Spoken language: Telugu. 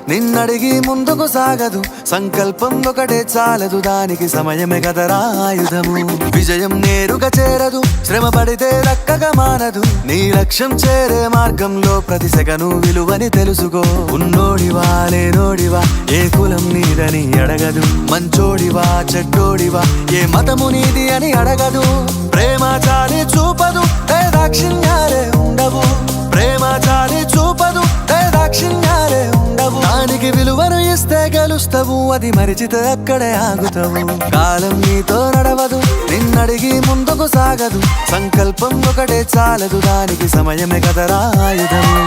నిన్నడిగి ముందుకు సాగదు, సంకల్పం ఒకటే చాలదు, దానికి సమయమే కదరా ఆయుధము. విజయం నేరుగా చేరదు, శ్రమ పడితే దక్కగా మానదు, నీ లక్ష్యం చేరే మార్గంలో ప్రతి సెకను విలువని తెలుసుకో. ఉన్నోడివా లేనోడివా, ఏ కులం నీదని అడగదు, మంచోడివా చెడ్డోడివా, ఏ మతము నీది అని అడగదు. ప్రేమ చాలి చూపదు, దాక్షిణ్యాలే ఉండవు, ప్రేమ చాలి చూపదు, దాక్షిణ్యాలే ఉండవు. దానికి విలువను ఇస్తే గెలుస్తావు, అది మరిచితే అక్కడే ఆగుతావు. కాలం నీతో నడవదు, నిన్నడిగి ముందుకు సాగదు, సంకల్పం ఒకటే చాలదు, దానికి సమయమే కదరా ఆయుధము.